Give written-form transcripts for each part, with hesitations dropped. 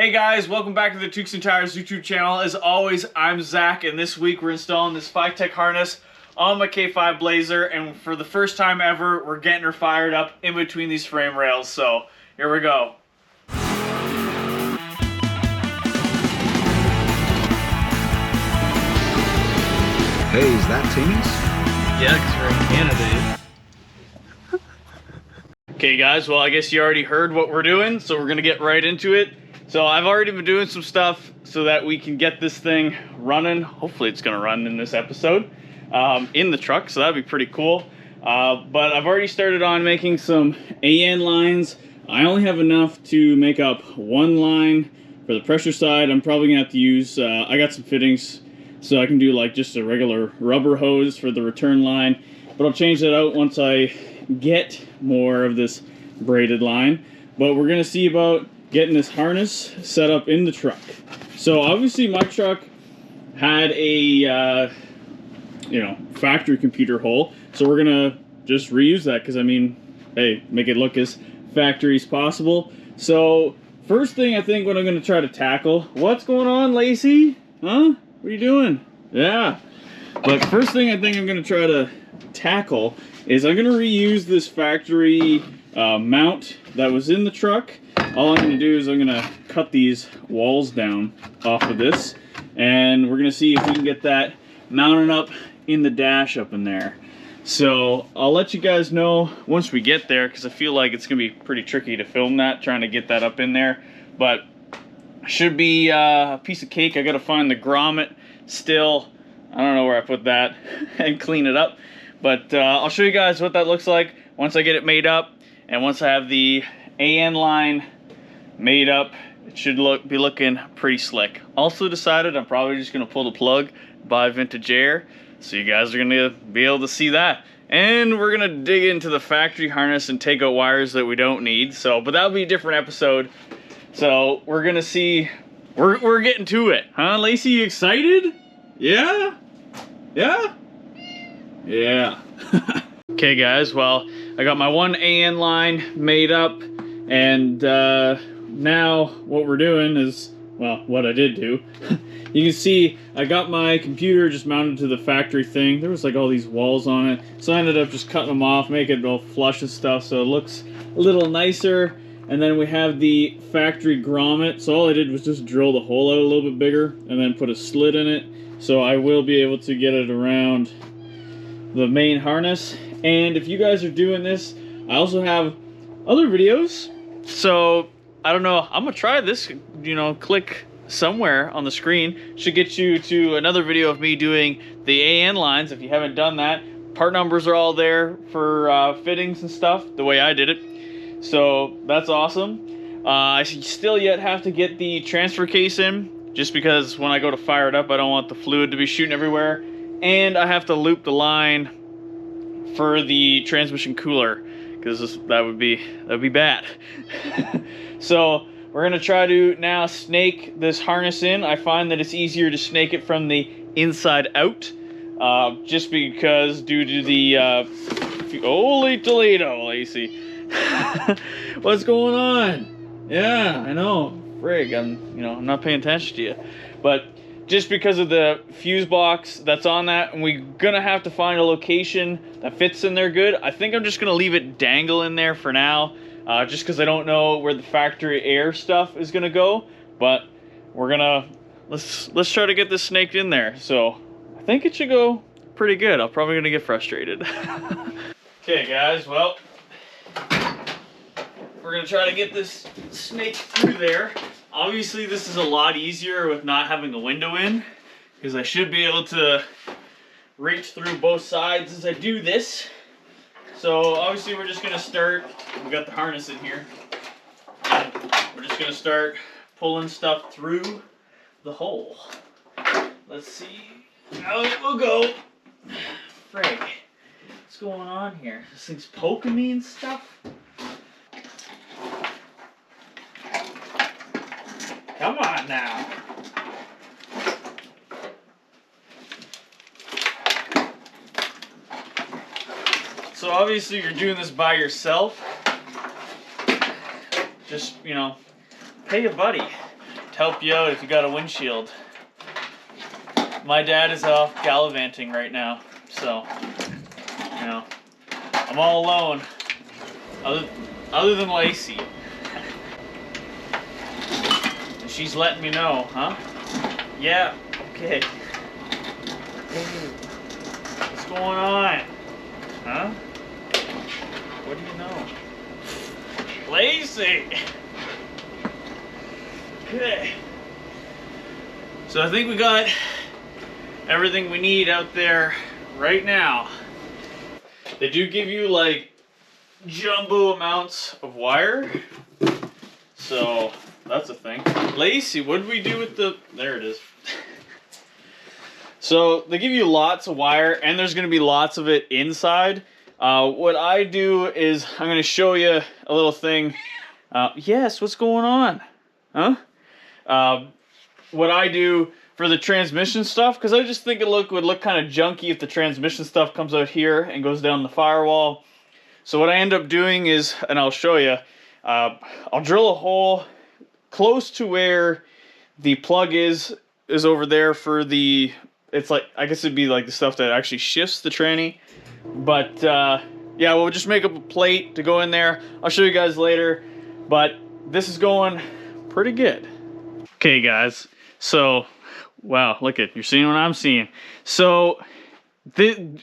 Hey guys, welcome back to the Tukes and Tires YouTube channel. As always, I'm Zach, and this week we're installing this Fitech harness on my K5 Blazer, and for the first time ever, we're getting her fired up in between these frame rails, so here we go. Hey, is that Timmy's? Yeah, because we're in Canada. Okay guys, well I guess you already heard what we're doing, so we're gonna get right into it. So I've already been doing some stuff so that we can get this thing running. Hopefully it's gonna run in this episode in the truck, so that'd be pretty cool. But I've already started on making some AN lines. I only have enough to make up one line for the pressure side. I'm probably gonna have to use, I got some fittings so I can do like just a regular rubber hose for the return line, but I'll change that out once I get more of this braided line. But we're gonna see about getting this harness set up in the truck. So obviously my truck had a factory computer hole, so we're gonna just reuse that because I mean, hey, make it look as factory as possible. So first thing I think what I'm gonna try to tackle, what's going on, Lacey? Huh? What are you doing? Yeah. But first thing I think I'm gonna try to tackle is I'm gonna reuse this factory mount that was in the truck. All I'm gonna do is I'm gonna cut these walls down off of this, and we're gonna see if we can get that mounted up in the dash up in there. So I'll let you guys know once we get there, because I feel like it's gonna be pretty tricky to film that, trying to get that up in there, but should be a piece of cake. I gotta find the grommet still. I don't know where I put that and clean it up, but I'll show you guys what that looks like once I get it made up, and once I have the AN line made up. It should be looking pretty slick. Also decided I'm probably just gonna pull the plug, buy vintage air, so you guys are gonna be able to see that. And we're gonna dig into the factory harness and take out wires that we don't need. So, but that'll be a different episode. So we're gonna see. We're getting to it, huh, Lacey? You excited? Yeah? Yeah? Yeah. Okay guys, well, I got my one AN line made up, and now what we're doing is, well, what I did do. You can see I got my computer just mounted to the factory thing. There was like all these walls on it, so I ended up just cutting them off, making it all flush and stuff so it looks a little nicer. And then we have the factory grommet, so all I did was just drill the hole out a little bit bigger and then put a slit in it, so I will be able to get it around the main harness. And if you guys are doing this, I also have other videos, so I don't know, I'm gonna try this, click somewhere on the screen, should get you to another video of me doing the AN lines. If you haven't done that, part numbers are all there for fittings and stuff, the way I did it. So that's awesome. I still yet have to get the transfer case in, just because when I go to fire it up, I don't want the fluid to be shooting everywhere. And I have to loop the line for the transmission cooler, because that'd be bad. So we're gonna try to now snake this harness in. I find that it's easier to snake it from the inside out, just because due to the holy Toledo, Lacey. What's going on? Yeah, I know. Frig, I'm not paying attention to you, but just because of the fuse box that's on that, and we're gonna have to find a location that fits in there good. I think I'm just gonna leave it dangle in there for now, just because I don't know where the factory air stuff is gonna go. But we're gonna let's try to get this snaked in there. So I think it should go pretty good. I'm probably gonna get frustrated. Okay, guys. Well, we're gonna try to get this snake through there. Obviously this is a lot easier with not having a window in, because I should be able to reach through both sides as I do this. So obviously we're just gonna start, we got the harness in here, and we're just gonna start pulling stuff through the hole. Let's see how it will go. Frig, what's going on here? This thing's poking me and stuff. Come on now. So obviously you're doing this by yourself. Just, pay a buddy. to help you out if you got a windshield. My dad is off gallivanting right now, so, you know, I'm all alone, other than Lacey. And she's letting me know, huh? Yeah, okay. Hey, what's going on? Huh? What do you know? Lacey! Okay. So I think we got everything we need out there right now. They do give you like jumbo amounts of wire. So that's a thing. Lacey, what did we do with the... There it is. So they give you lots of wire, and there's going to be lots of it inside. What I do is I'm going to show you a little thing. Yes, what's going on? Huh? What I do for the transmission stuff, because I just think it would look kind of junky if the transmission stuff comes out here and goes down the firewall. So what I end up doing is, and I'll show you, I'll drill a hole close to where the plug is over there for the... It's like, I guess it'd be like the stuff that actually shifts the tranny. But, yeah, we'll just make up a plate to go in there. I'll show you guys later. But this is going pretty good. Okay, guys. So, wow, you're seeing what I'm seeing. So,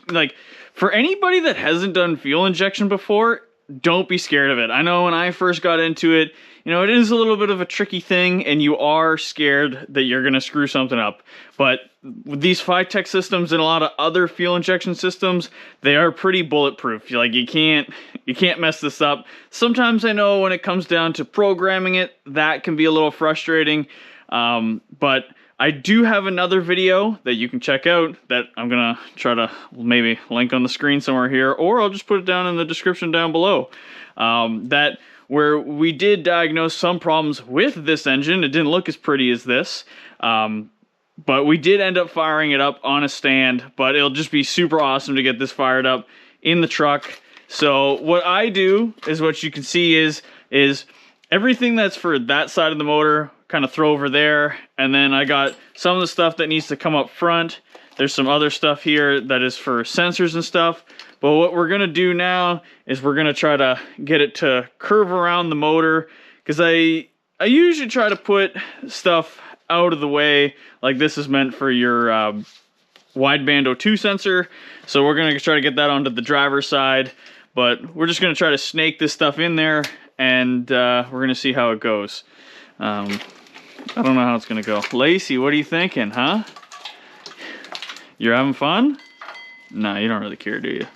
like, for anybody that hasn't done fuel injection before, don't be scared of it. I know when I first got into it, you know, it is a little bit of a tricky thing, and you are scared that you're going to screw something up. But with these Fitech systems and a lot of other fuel injection systems, they are pretty bulletproof. Like, you can't mess this up. Sometimes I know when it comes down to programming it, that can be a little frustrating. But I do have another video that you can check out that I'm going to try to maybe link on the screen somewhere here, or I'll just put it down in the description down below. Where we did diagnose some problems with this engine. It didn't look as pretty as this. But we did end up firing it up on a stand, but it'll just be super awesome to get this fired up in the truck. So what I do is, what you can see is everything that's for that side of the motor, kind of throw over there. And then I got some of the stuff that needs to come up front. There's some other stuff here that is for sensors and stuff. But what we're going to do now is we're going to try to get it to curve around the motor, because I usually try to put stuff out of the way. Like, this is meant for your wideband O2 sensor. So we're going to try to get that onto the driver's side. But we're just going to try to snake this stuff in there, and we're going to see how it goes. I don't know how it's going to go. Lacey, what are you thinking, huh? You're having fun? No, you don't really care, do you?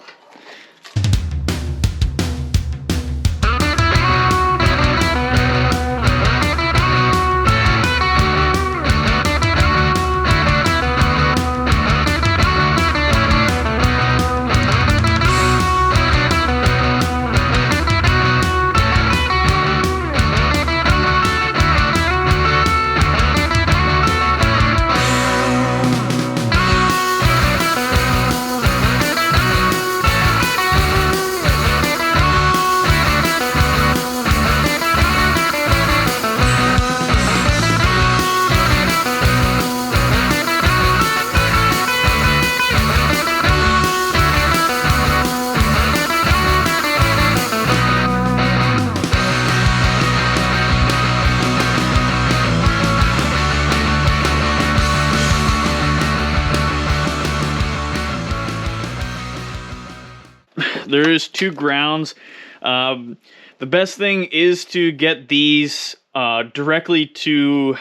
There is 2 grounds. The best thing is to get these directly to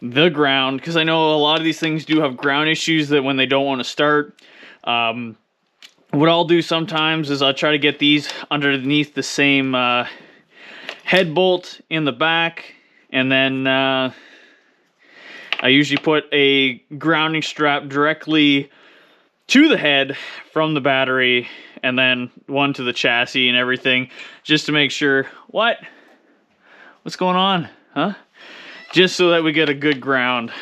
the ground, because I know a lot of these things do have ground issues that when they don't want to start. What I'll do sometimes is I'll try to get these underneath the same head bolt in the back, and then I usually put a grounding strap directly to the head from the battery, and then one to the chassis and everything, just to make sure. What's going on, huh? Just so that we get a good ground.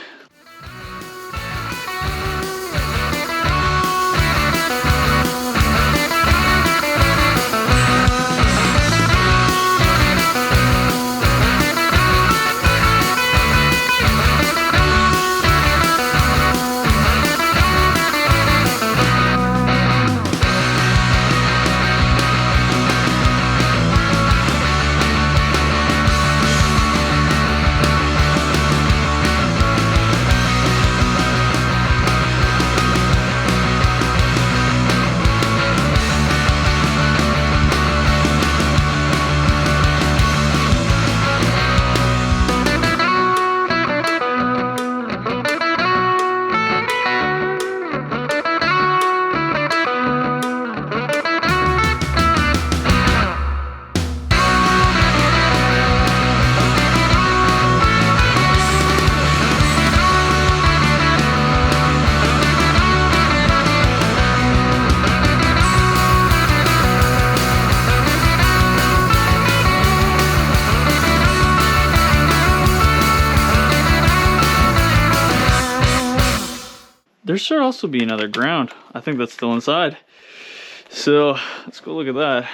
there should also be another ground. I think that's still inside. So let's go look at that.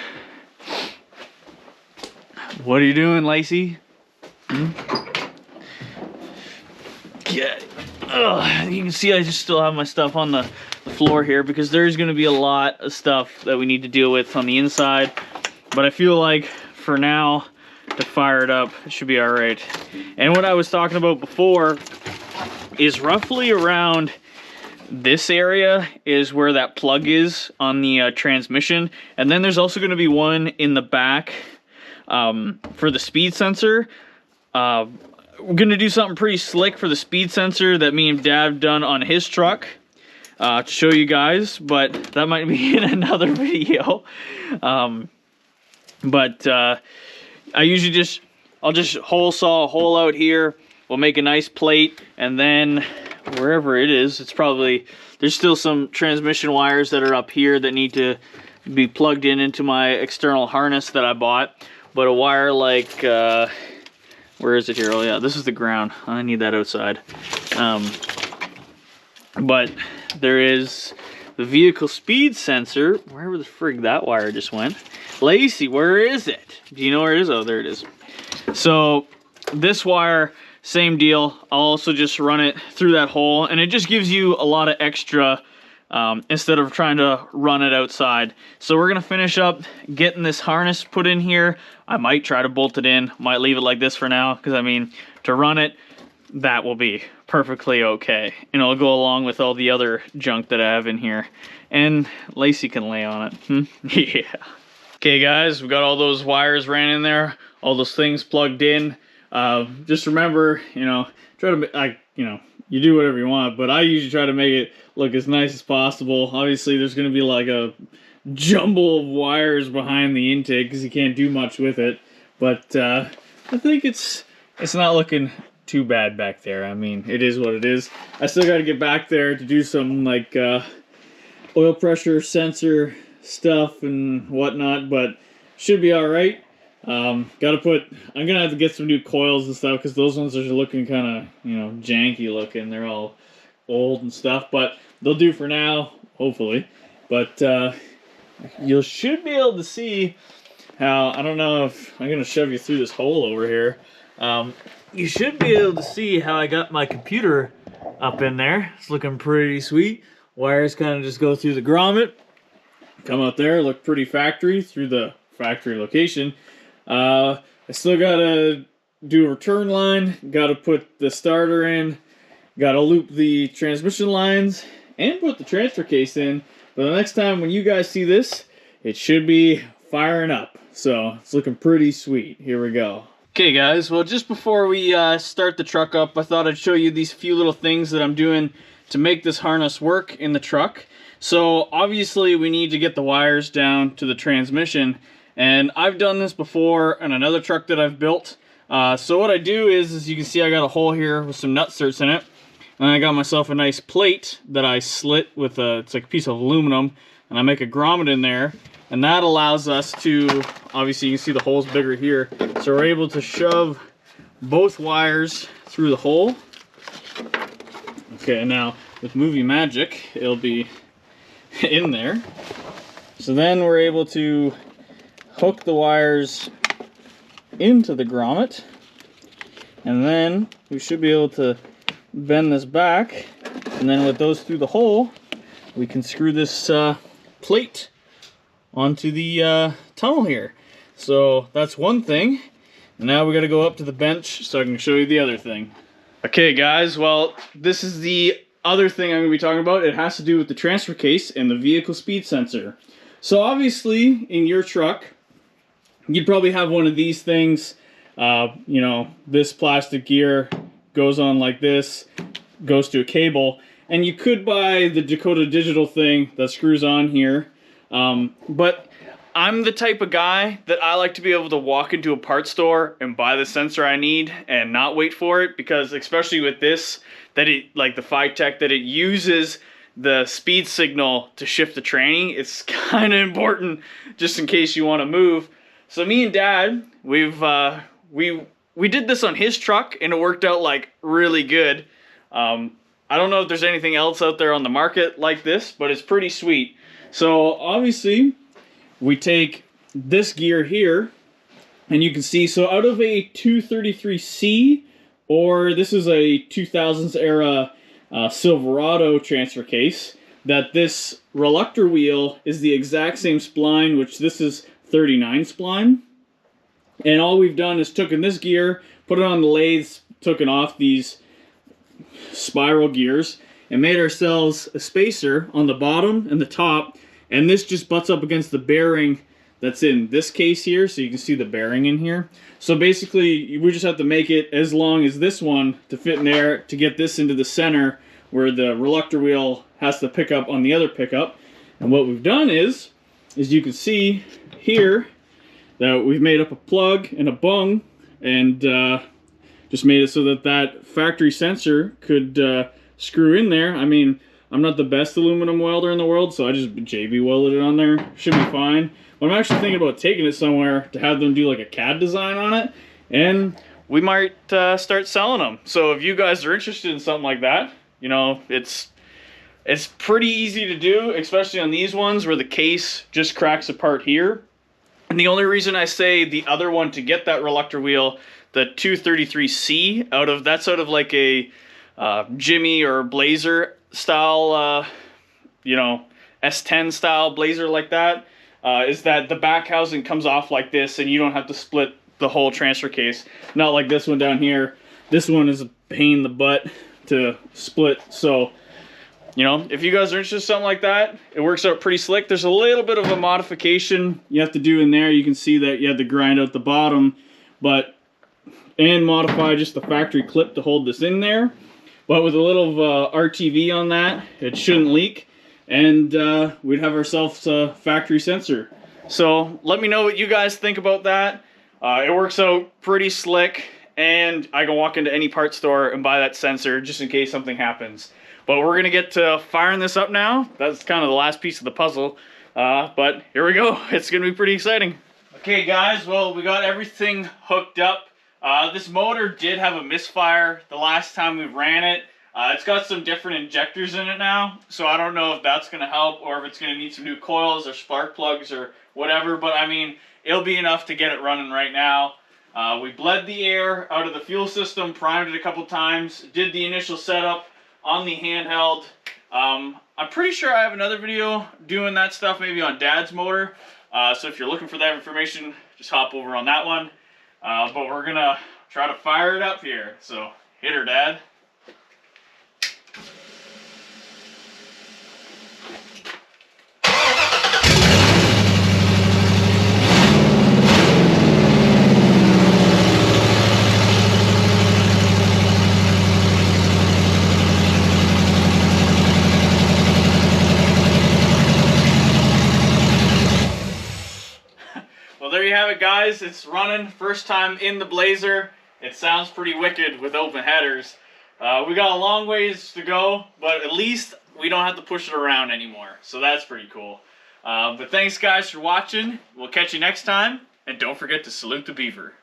What are you doing, Lacey? Yeah. You can see I just still have my stuff on the floor here because there's going to be a lot of stuff that we need to deal with on the inside. But I feel like for now, to fire it up, it should be all right. And what I was talking about before is roughly around this area is where that plug is on the transmission. And then there's also going to be one in the back for the speed sensor. We're going to do something pretty slick for the speed sensor that me and Dad done on his truck to show you guys, but that might be in another video. I usually I'll just hole saw a hole out here. We'll make a nice plate, and then wherever it is, there's still some transmission wires that are up here that need to be plugged into my external harness that I bought. But a wire like, where is it here? Oh yeah, this is the ground. I need that outside. But there is the vehicle speed sensor, wherever the frig that wire just went. Lacey, where is it? Do you know where it is? Oh, there it is. So this wire, same deal. I'll also just run it through that hole, and it just gives you a lot of extra instead of trying to run it outside. So we're gonna finish up getting this harness put in here. I might try to bolt it in, might leave it like this for now, because I mean, to run it, that will be perfectly okay. And it'll go along with all the other junk that I have in here. And Lacey can lay on it. Yeah. Okay guys, we got all those wires ran in there, all those things plugged in. Just remember, try to, you do whatever you want, but I usually try to make it look as nice as possible. Obviously, there's going to be like a jumble of wires behind the intake because you can't do much with it. But I think it's not looking too bad back there. I mean, it is what it is. I still got to get back there to do some like oil pressure sensor stuff and whatnot, but should be all right. I'm gonna have to get some new coils and stuff because those ones are looking kind of, janky looking. They're all old and stuff, but they'll do for now, hopefully. But you should be able to see how, I don't know if I'm gonna shove you through this hole over here. You should be able to see how I got my computer up in there. It's looking pretty sweet. Wires kind of just go through the grommet, come out there, look pretty factory through the factory location. I still gotta do a return line, gotta put the starter in, gotta loop the transmission lines, and put the transfer case in. But the next time when you guys see this, it should be firing up. So it's looking pretty sweet. Here we go. Okay guys, well just before we start the truck up, I thought I'd show you these few little things that I'm doing to make this harness work in the truck. So obviously we need to get the wires down to the transmission. And I've done this before on another truck that I've built. So what I do is you can see I got a hole here with some nut certs in it. And I got myself a nice plate that I slit with it's like a piece of aluminum. And I make a grommet in there. And that allows us to, obviously you can see the hole's bigger here. So we're able to shove both wires through the hole. Okay, now with movie magic, it'll be in there. So then we're able to hook the wires into the grommet, and then we should be able to bend this back, and then with those through the hole we can screw this plate onto the tunnel here. So that's one thing, and now we got to go up to the bench so I can show you the other thing. Okay guys, well this is the other thing I'm going to be talking about. It has to do with the transfer case and the vehicle speed sensor. So obviously in your truck you'd probably have one of these things. This plastic gear goes on like this, goes to a cable, and you could buy the Dakota Digital thing that screws on here. But I'm the type of guy that I like to be able to walk into a parts store and buy the sensor I need and not wait for it, because especially with this, like the Fitech, that it uses the speed signal to shift the training. It's kind of important just in case you want to move. So me and Dad, we did this on his truck and it worked out like really good. I I don't know if there's anything else out there on the market like this, but it's pretty sweet. So obviously we take this gear here, and you can see, so out of a 233C, or this is a 2000s era Silverado transfer case, that this reluctor wheel is the exact same spline, which this is 39 spline. And all we've done is taken this gear, put it on the lathes, taken off these spiral gears, and made ourselves a spacer on the bottom and the top, and this just butts up against the bearing that's in this case here, so you can see the bearing in here. So basically, we just have to make it as long as this one to fit in there to get this into the center where the reluctor wheel has to pick up on the other pickup. And what we've done is you can see here that we've made up a plug and a bung, and just made it so that that factory sensor could screw in there. I mean, I'm not the best aluminum welder in the world, so I just JB welded it on there. Should be fine. But I'm actually thinking about taking it somewhere to have them do like a CAD design on it, and we might start selling them. So if you guys are interested in something like that, you know, it's pretty easy to do, especially on these ones where the case just cracks apart here. And the only reason I say the other one to get that reluctor wheel, the 233C, that's out of like a Jimmy or Blazer style, you know, S10 style Blazer like that, is that the back housing comes off like this, and you don't have to split the whole transfer case. Not like this one down here. This one is a pain in the butt to split. So, you know, if you guys are interested in something like that, it works out pretty slick. There's a little bit of a modification you have to do in there. You can see that you have to grind out the bottom, and modify just the factory clip to hold this in there. But with a little RTV on that, it shouldn't leak, and we'd have ourselves a factory sensor. So let me know what you guys think about that. It works out pretty slick, and I can walk into any part store and buy that sensor just in case something happens. But we're gonna get to firing this up now. That's kind of the last piece of the puzzle. But here we go. It's gonna be pretty exciting. Okay guys, well, we got everything hooked up. This motor did have a misfire the last time we ran it. It's got some different injectors in it now, so I don't know if that's gonna help or if it's gonna need some new coils or spark plugs or whatever, but I mean, it'll be enough to get it running right now. We bled the air out of the fuel system, primed it a couple times, did the initial setup on the handheld. I'm pretty sure I have another video doing that stuff, maybe on Dad's motor. So if you're looking for that information, just hop over on that one. But we're gonna try to fire it up here. So hit her, Dad. Well, there you have it, guys. It's running. First time in the Blazer. It sounds pretty wicked with open headers. We got a long ways to go, but at least we don't have to push it around anymore. So that's pretty cool. But thanks, guys, for watching. We'll catch you next time. And don't forget to salute the beaver.